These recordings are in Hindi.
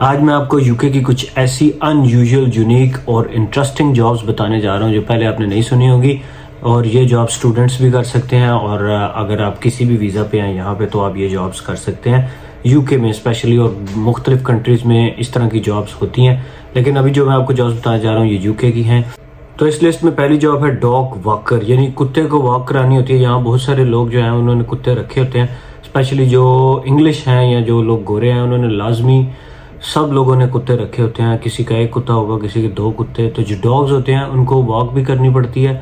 आज मैं आपको यूके की कुछ ऐसी अनयूजुअल, यूनिक और इंटरेस्टिंग जॉब्स बताने जा रहा हूँ जो पहले आपने नहीं सुनी होगी। और ये जॉब स्टूडेंट्स भी कर सकते हैं और अगर आप किसी भी वीज़ा पे हैं यहाँ पे तो आप ये जॉब्स कर सकते हैं यूके में स्पेशली, और मुख्तलिफ कंट्रीज़ में इस तरह की जॉब्स होती हैं। लेकिन अभी जो मैं आपको जॉब्स बताने जा रहा हूँ ये यूके की हैं। तो इस लिस्ट में पहली जॉब है डॉग वॉकर, यानी कुत्ते को वॉक करानी होती है। यहाँ बहुत सारे लोग जो हैं उन्होंने कुत्ते रखे होते हैं, स्पेशली जो इंग्लिश हैं या जो लोग गोरे हैं उन्होंने लाजमी सब लोगों ने कुत्ते रखे होते हैं। किसी का एक कुत्ता होगा, किसी के दो कुत्ते। तो जो डॉग्स होते हैं उनको वॉक भी करनी पड़ती है।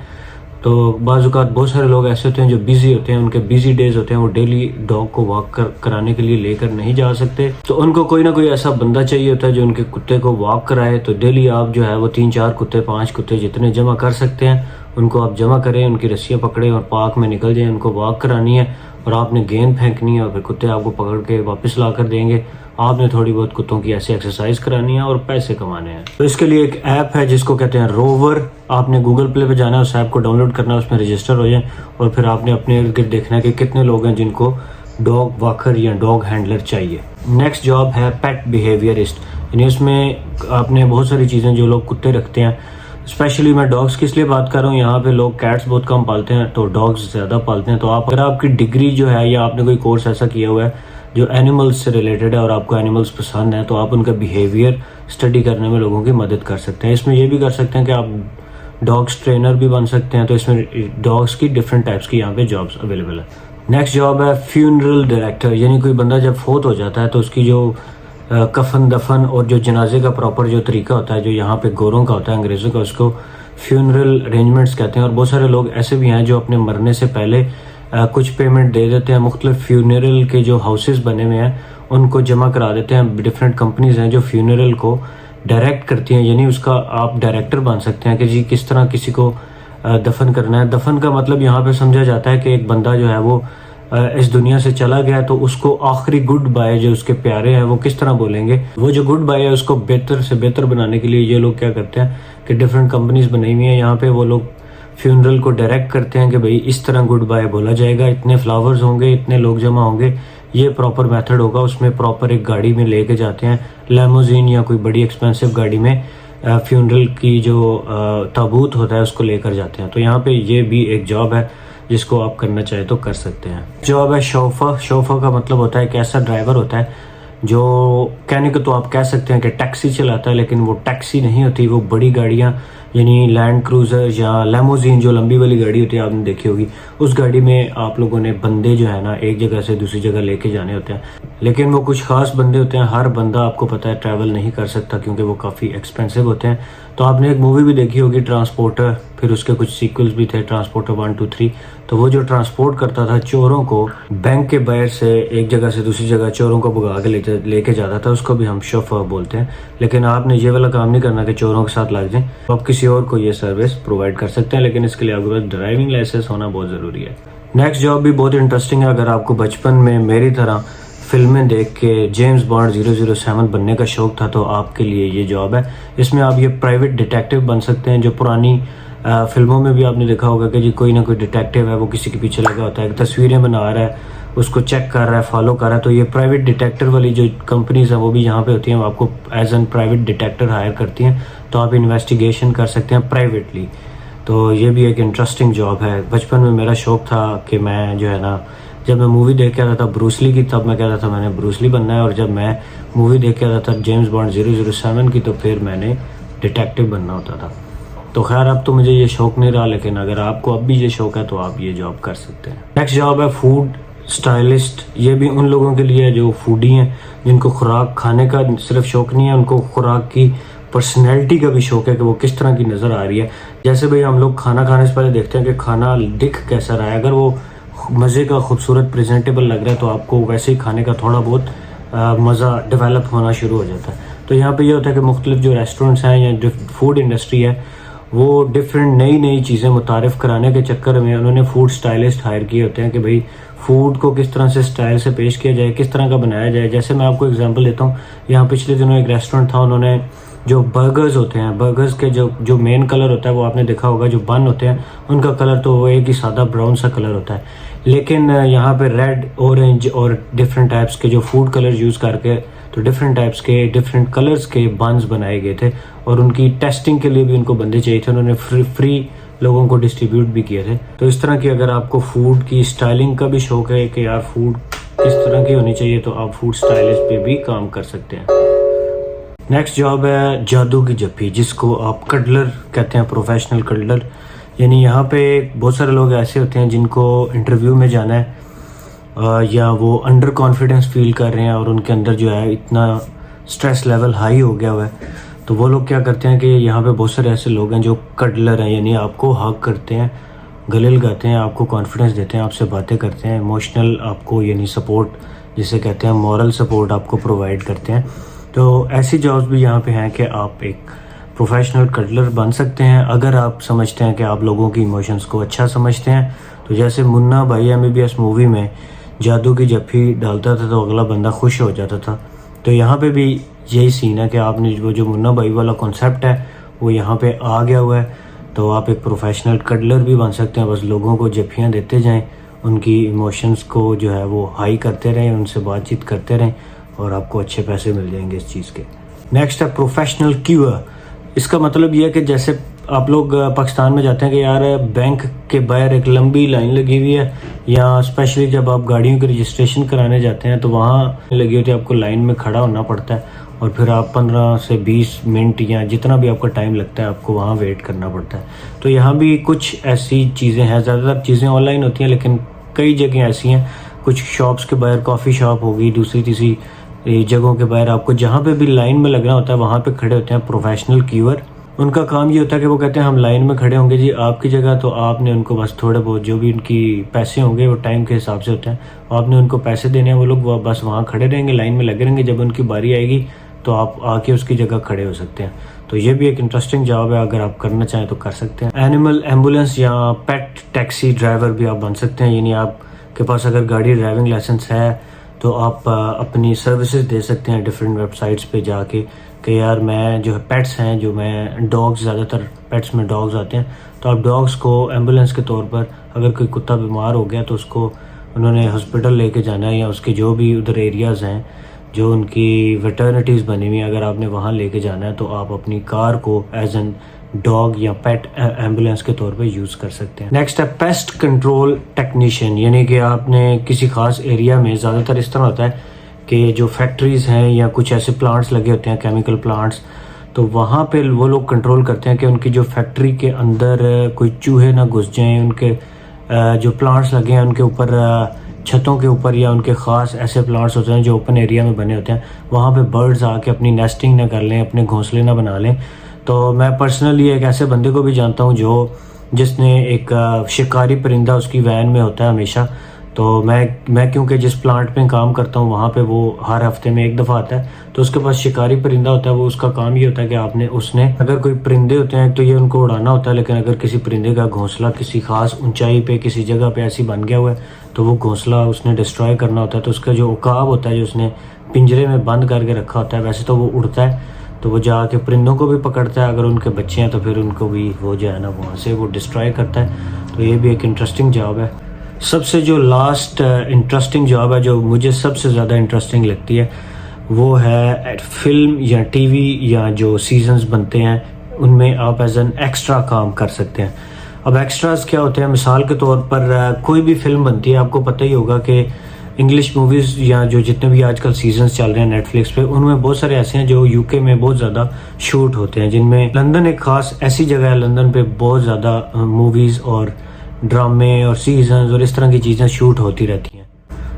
तो बाज़-औक़ात बहुत सारे लोग ऐसे होते हैं जो बिज़ी होते हैं, उनके बिज़ी डेज होते हैं, वो डेली डॉग को वॉक कराने के लिए लेकर नहीं जा सकते। तो उनको कोई ना कोई ऐसा बंदा चाहिए होता है जो उनके कुत्ते को वॉक कराए। तो डेली आप जो है वो 3-4 कुत्ते, 5 कुत्ते जितने जमा कर सकते हैं उनको आप जमा करें, उनकी रस्सियाँ पकड़ें और पार्क में निकल जाएँ। उनको वॉक करानी है और आपने गेंद फेंकनी है और फिर कुत्ते आपको पकड़ के वापस ला कर देंगे। आपने थोड़ी बहुत कुत्तों की ऐसी एक्सरसाइज करानी है और पैसे कमाने हैं। तो इसके लिए एक ऐप है जिसको कहते हैं रोवर। आपने गूगल प्ले पे जाना है, उस ऐप को डाउनलोड करना है, उसमें रजिस्टर हो जाए और फिर आपने अपने इर्द गिर्द देखना है कि कितने लोग हैं जिनको डॉग वॉकर या डॉग हैंडलर चाहिए। नेक्स्ट जॉब है पेट बिहेवियरिस्ट, यानी उसमें आपने बहुत सारी चीज़ें जो लोग कुत्ते रखते हैं, स्पेशली मैं डॉग्स की इसलिए बात कर रहा हूँ, यहाँ पे लोग कैट्स बहुत कम पालते हैं तो डॉग्स ज़्यादा पालते हैं। तो आप अगर आपकी डिग्री जो है या आपने कोई कोर्स ऐसा किया हुआ है जो एनिमल्स से रिलेटेड है और आपको एनिमल्स पसंद है तो आप उनका बिहेवियर स्टडी करने में लोगों की मदद कर सकते हैं। इसमें ये भी कर सकते हैं कि आप डॉग्स ट्रेनर भी बन सकते हैं। तो इसमें डॉग्स की डिफरेंट टाइप्स की यहाँ पे जॉब्स अवेलेबल है। नेक्स्ट जॉब है फ्यूनरल डायरेक्टर, यानी कोई बंदा जब फोत हो जाता है तो उसकी जो कफन दफन और जो जनाजे का प्रॉपर जो तरीका होता है, जो यहाँ पे गोरों का होता है, अंग्रेज़ों का, उसको फ्यूनरल अरेंजमेंट्स कहते हैं। और बहुत सारे लोग ऐसे भी हैं जो अपने मरने से पहले कुछ पेमेंट दे देते हैं। मुख्तलिफ फ्यूनरल के जो हाउसेस बने हुए हैं उनको जमा करा देते हैं। डिफरेंट कंपनीज हैं जो फ्यूनरल को डायरेक्ट करती हैं, यानी उसका आप डायरेक्टर बन सकते हैं कि जी किस तरह किसी को दफन करना है। दफन का मतलब यहाँ पे समझा जाता है कि एक बंदा जो है वो इस दुनिया से चला गया तो उसको आखिरी गुड बाय जो उसके प्यारे हैं वो किस तरह बोलेंगे। वो जो गुड बाय है उसको बेहतर से बेहतर बनाने के लिए ये लोग क्या करते हैं कि डिफरेंट कंपनीज बनाई हुई हैं यहाँ पे, वो लोग फ्यूनरल को डायरेक्ट करते हैं कि भाई इस तरह गुड बाय बोला जाएगा, इतने फ्लावर्स होंगे, इतने लोग जमा होंगे, ये प्रॉपर मेथड होगा। उसमें प्रॉपर एक गाड़ी में लेके जाते हैं, लैमोजीन या कोई बड़ी एक्सपेंसिव गाड़ी में फ्यूनरल की जो ताबूत होता है उसको लेकर जाते हैं। तो यहाँ पे ये भी एक जॉब है जिसको आप करना चाहे तो कर सकते हैं। जॉब है शोफा। शोफा का मतलब होता है कि ऐसा ड्राइवर होता है जो कहने को तो आप कह सकते हैं कि टैक्सी चलाता है, लेकिन वो टैक्सी नहीं होती, वो बड़ी गाड़ियाँ यानी लैंड क्रूज़र या लैमोजीन जो लंबी वाली गाड़ी होती है आपने देखी होगी, उस गाड़ी में आप लोगों ने बंदे जो है ना एक जगह से दूसरी जगह लेके जाने होते हैं। लेकिन वो कुछ खास बंदे होते हैं, हर बंदा आपको पता है ट्रैवल नहीं कर सकता क्योंकि वो काफ़ी एक्सपेंसिव होते हैं। तो आपने एक मूवी भी देखी होगी ट्रांसपोर्टर, फिर उसके कुछ सीक्वल्स भी थे, ट्रांसपोर्टर 1, 2, 3। तो वो जो ट्रांसपोर्ट करता था चोरों को बैंक के बाहर से एक जगह से दूसरी जगह चोरों को भगा के लेके जाता था, उसको भी हम शोफर बोलते हैं। लेकिन आपने ये वाला काम नहीं करना कि चोरों के साथ लग जाएं, तो आप किसी और को ये सर्विस प्रोवाइड कर सकते हैं, लेकिन इसके लिए आपके पास ड्राइविंग लाइसेंस होना बहुत ज़रूरी है। नेक्स्ट जॉब भी बहुत इंटरेस्टिंग है। अगर आपको बचपन में मेरी तरह फिल्में देख के जेम्स बॉन्ड 007 बनने का शौक़ था तो आपके लिए ये जॉब है। इसमें आप ये प्राइवेट डिटेक्टिव बन सकते हैं। जो पुरानी फिल्मों में भी आपने देखा होगा कि जी कोई ना कोई डिटेक्टिव है, वो किसी के पीछे लगा होता है, तस्वीरें बना रहा है, उसको चेक कर रहा है, फॉलो कर रहा है। तो ये प्राइवेट डिटेक्टर वाली जो कंपनीज हैं वो भी यहाँ पे होती हैं, वो आपको as an private detective hire करती हैं, तो आप इन्वेस्टिगेशन कर सकते हैं प्राइवेटली। तो ये भी एक इंटरेस्टिंग जॉब है। बचपन में मेरा शौक़ था कि मैं जो है ना, जब मैं मूवी देख के आता था ब्रूसली की, तब मैं कहता था मैंने ब्रूसली बनना है, और जब मैं मूवी देख के आता था जेम्स बॉन्ड 007 की, तो फिर मैंने डिटेक्टिव बनना होता था। तो खैर अब तो मुझे ये शौक़ नहीं रहा, लेकिन अगर आपको अब भी ये शौक़ है तो आप ये जॉब कर सकते हैं। नेक्स्ट जॉब है फूड स्टाइलिस्ट। ये भी उन लोगों के लिए जो फूडी हैं, जिनको खुराक खाने का सिर्फ शौक़ नहीं है, उनको खुराक की पर्सनैलिटी का भी शौक़ है कि वो किस तरह की नज़र आ रही है। जैसे भाई हम लोग खाना खाने से पहले देखते हैं कि खाना दिख कैसा रहा है। अगर वो मज़े का, खूबसूरत, प्रेजेंटेबल लग रहा है तो आपको वैसे ही खाने का थोड़ा बहुत मज़ा डेवलप होना शुरू हो जाता है। तो यहाँ पे ये होता है कि मुख्तलिफ जो रेस्टोरेंट्स हैं या फूड इंडस्ट्री है वो डिफरेंट नई चीज़ें मुतारिफ़ कराने के चक्कर में उन्होंने फूड स्टाइलिस्ट हायर किए होते हैं कि भाई फूड को किस तरह से स्टाइल से पेश किया जाए, किस तरह का बनाया जाए। जैसे मैं आपको एग्जांपल देता हूँ, यहाँ पिछले दिनों एक रेस्टोरेंट था, उन्होंने जो बर्गर्स होते हैं, बर्गर्स के जो मेन कलर होता है वो आपने देखा होगा, जो बन होते हैं उनका कलर तो वो एक ही सादा ब्राउन सा कलर होता है। लेकिन यहाँ पे रेड, ऑरेंज और डिफरेंट टाइप्स के जो फूड कलर यूज़ करके तो तो डिफरेंट टाइप्स के डिफरेंट कलर्स के बंस बनाए गए थे और उनकी टेस्टिंग के लिए भी उनको बंदे चाहिए थे, उन्होंने फ्री लोगों को डिस्ट्रीब्यूट भी किए थे। तो इस तरह की अगर आपको फूड की स्टाइलिंग का भी शौक है कि यार फूड किस तरह की होनी चाहिए, तो आप फूड स्टाइलिस्ट पे भी काम कर सकते हैं। नेक्स्ट जॉब है जादू की जप्पी, जिसको आप कडलर कहते हैं, प्रोफेशनल कडलर। यानी यहाँ पे बहुत सारे लोग ऐसे होते हैं जिनको इंटरव्यू में जाना है या वो अंडर कॉन्फिडेंस फील कर रहे हैं और उनके अंदर जो है इतना स्ट्रेस लेवल हाई हो गया हुआ है, तो वो लोग क्या करते हैं कि यहाँ पे बहुत सारे ऐसे लोग हैं जो कडलर हैं, यानी आपको हग करते हैं, गले लगाते हैं, आपको कॉन्फिडेंस देते हैं, आपसे बातें करते हैं, इमोशनल आपको यानी सपोर्ट जिसे कहते हैं मॉरल सपोर्ट आपको प्रोवाइड करते हैं। तो ऐसी जॉब्स भी यहाँ पे हैं कि आप एक प्रोफेशनल कडलर बन सकते हैं अगर आप समझते हैं कि आप लोगों की इमोशंस को अच्छा समझते हैं। तो जैसे मुन्ना भाई MBBS मूवी में जादू की जप्पी डालता था तो अगला बंदा खुश हो जाता था, तो यहाँ पे भी यही सीन है कि आपने वो जो मुन्ना भाई वाला कॉन्सेप्ट है वो यहाँ पे आ गया हुआ है। तो आप एक प्रोफेशनल कडलर भी बन सकते हैं, बस लोगों को जप्पियाँ देते जाएं, उनकी इमोशंस को जो है वो हाई करते रहें, उनसे बातचीत करते रहें और आपको अच्छे पैसे मिल जाएंगे इस चीज़ के। नेक्स्ट है प्रोफेशनल क्यूअर। इसका मतलब ये है कि जैसे आप लोग पाकिस्तान में जाते हैं कि यार बैंक के बाहर एक लंबी लाइन लगी हुई है, या स्पेशली जब आप गाड़ियों की रजिस्ट्रेशन कराने जाते हैं तो वहाँ लगी होती है, आपको लाइन में खड़ा होना पड़ता है और फिर आप 15 से 20 मिनट या जितना भी आपका टाइम लगता है आपको वहाँ वेट करना पड़ता है। तो यहाँ भी कुछ ऐसी चीज़ें हैं, ज़्यादातर चीज़ें ऑनलाइन होती हैं लेकिन कई जगह ऐसी हैं, कुछ शॉप्स के बाहर, कॉफ़ी शॉप होगी, दूसरी तीसरी जगहों के बाहर आपको जहाँ पे भी लाइन में लगना होता है वहाँ पे खड़े होते हैं प्रोफेशनल क्यूअर। उनका काम ये होता है कि वो कहते हैं हम लाइन में खड़े होंगे जी आपकी जगह, तो आपने उनको बस थोड़े बहुत जो भी उनकी पैसे होंगे वो टाइम के हिसाब से होते हैं, आपने उनको पैसे देने हैं, वो लोग बस वहाँ खड़े रहेंगे, लाइन में लगे रहेंगे, जब उनकी बारी आएगी तो आप आके उसकी जगह खड़े हो सकते हैं। तो ये भी एक इंटरेस्टिंग जॉब है, अगर आप करना चाहें तो कर सकते हैं। एनिमल एम्बुलेंस या पेट टैक्सी ड्राइवर भी आप बन सकते हैं, यानी आपके पास अगर गाड़ी ड्राइविंग लाइसेंस है तो आप अपनी सर्विसेज दे सकते हैं डिफरेंट वेबसाइट्स पे जाके कि यार मैं जो है पेट्स हैं, जो मैं डॉग्स, ज़्यादातर पेट्स में डॉग्स आते हैं, तो आप डॉग्स को एम्बुलेंस के तौर पर अगर कोई कुत्ता बीमार हो गया तो उसको उन्होंने हॉस्पिटल लेके जाना है, या उसके जो भी उधर एरियाज़ हैं जो उनकी वेटर्निटीज़ बनी हुई हैं अगर आपने वहाँ लेके जाना है तो आप अपनी कार को एज एन डॉग या पेट एम्बुलेंस के तौर पे यूज़ कर सकते हैं। नेक्स्ट है पेस्ट कंट्रोल टेक्नीशियन, यानी कि आपने किसी खास एरिया में, ज़्यादातर इस तरह होता है कि जो फैक्ट्रीज़ हैं या कुछ ऐसे प्लांट्स लगे होते हैं, केमिकल प्लांट्स, तो वहाँ पे वो लोग कंट्रोल करते हैं कि उनकी जो फैक्ट्री के अंदर कोई चूहे ना घुस जाएँ, उनके जो प्लांट्स लगे हैं उनके ऊपर, छतों के ऊपर, या उनके ख़ास ऐसे प्लांट्स होते हैं जो ओपन एरिया में बने होते हैं, वहाँ पे बर्ड्स आके अपनी नेस्टिंग ना कर लें, अपने घोंसले ना बना लें। तो मैं पर्सनली एक ऐसे बंदे को भी जानता हूँ जिसने एक शिकारी परिंदा उसकी वैन में होता है हमेशा। तो मैं क्योंकि जिस प्लांट पे काम करता हूँ वहाँ पे वो हर हफ्ते में एक दफ़ा आता है, तो उसके पास शिकारी परिंदा होता है। वो उसका काम ये होता है कि उसने अगर कोई परिंदे होते हैं तो ये उनको उड़ाना होता है, लेकिन अगर किसी परिंदे का घोंसला किसी खास ऊंचाई पे किसी जगह पे ऐसी बन गया हुआ है तो वो घोंसला उसने डिस्ट्रॉय करना होता है। तो उसका जो उकाब होता है, जो उसने पिंजरे में बंद करके रखा होता है, वैसे तो वो उड़ता है, तो वो जाके परिंदों को भी पकड़ता है, अगर उनके बच्चे हैं तो फिर उनको भी वो जो है ना वहाँ से वो डिस्ट्रॉय करता है। तो ये भी एक इंटरेस्टिंग जॉब है। सबसे जो लास्ट इंटरेस्टिंग जॉब है, जो मुझे सबसे ज़्यादा इंटरेस्टिंग लगती है, वो है फिल्म या टीवी या जो सीजन्स बनते हैं उनमें आप एज एन एक्स्ट्रा काम कर सकते हैं। अब एक्स्ट्रास क्या होते हैं, मिसाल के तौर पर कोई भी फिल्म बनती है, आपको पता ही होगा कि इंग्लिश मूवीज़ या जो जितने भी आजकल सीजन्स चल रहे हैं नेटफ्लिक्स पे, उनमें बहुत सारे ऐसे हैं जो यूके में बहुत ज़्यादा शूट होते हैं, जिनमें लंदन एक ख़ास ऐसी जगह है, लंदन पे बहुत ज़्यादा मूवीज़ और ड्रामे और सीजन्स और इस तरह की चीज़ें शूट होती रहती हैं।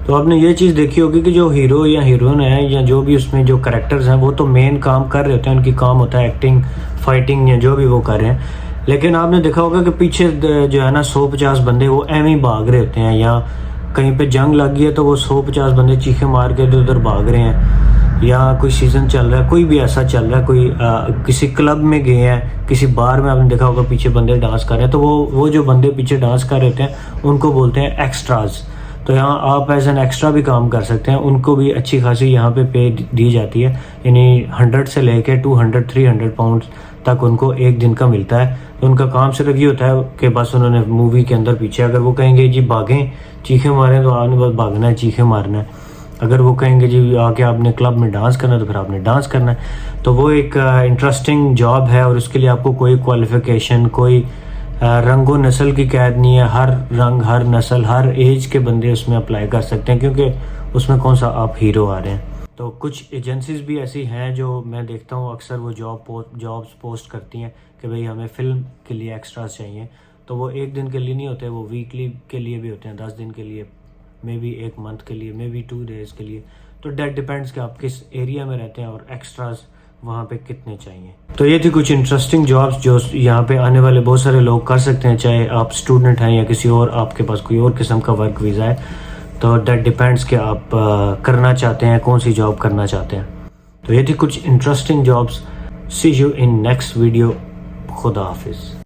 तो आपने ये चीज़ देखी होगी कि जो हीरो या हीरोइन है या जो भी उसमें जो कैरेक्टर्स हैं वो तो मेन काम कर रहे होते हैं, उनकी काम होता है एक्टिंग, फाइटिंग या जो भी वो कर रहे हैं, लेकिन आपने देखा होगा कि पीछे जो है ना 150 बंदे वो एवं ही भाग रहे होते हैं, या कहीं पे जंग लग गई है तो वो 150 बंदे चीखे मार के इधर उधर भाग रहे हैं, या कोई सीज़न चल रहा है, कोई भी ऐसा चल रहा है, कोई किसी क्लब में गए हैं, किसी बार में आपने देखा होगा पीछे बंदे डांस कर रहे हैं, तो वो जो बंदे पीछे डांस कर रहे होते हैं उनको बोलते हैं एक्स्ट्राज। तो यहाँ आप एज एन एक्स्ट्रा भी काम कर सकते हैं, उनको भी अच्छी खासी यहाँ पे दी जाती है, यानी 100 से लेके 200 300 पाउंड तक उनको एक दिन का मिलता है। तो उनका काम सिर्फ ये होता है कि बस उन्होंने मूवी के अंदर पीछे, अगर वो कहेंगे जी भागें चीखे मारें तो आपने बस भागना है, चीखे मारना है, अगर वो कहेंगे जी आके आपने क्लब में डांस करना है तो फिर आपने डांस करना है। तो वो एक इंटरेस्टिंग जॉब है और उसके लिए आपको कोई क्वालिफ़िकेशन, कोई रंगो नस्ल की कैद नहीं है। हर रंग, हर नस्ल, हर एज के बंदे उसमें अप्लाई कर सकते हैं, क्योंकि उसमें कौन सा आप हीरो आ रहे हैं। तो कुछ एजेंसीज़ भी ऐसी हैं जो मैं देखता हूँ अक्सर वो जॉब्स पोस्ट करती हैं कि भाई हमें फ़िल्म के लिए एक्स्ट्रास चाहिए। तो वो एक दिन के लिए नहीं होते, वो वीकली के लिए भी होते हैं, 10 दिन के लिए, मे बी एक मंथ के लिए, मे बी 2 डेज़ के लिए। तो डेट डिपेंड्स कि आप किस एरिया में रहते हैं और एक्स्ट्राज वहाँ पे कितने चाहिए। तो ये थी कुछ इंटरेस्टिंग जॉब्स जो यहाँ पे आने वाले बहुत सारे लोग कर सकते हैं, चाहे आप स्टूडेंट हैं या किसी और, आपके पास कोई और किस्म का वर्क वीज़ा है। तो डेट डिपेंड्स कि आप करना चाहते हैं, कौन सी जॉब करना चाहते हैं। तो ये थी कुछ interesting jobs. See you in next video. खुदा हाफिज़।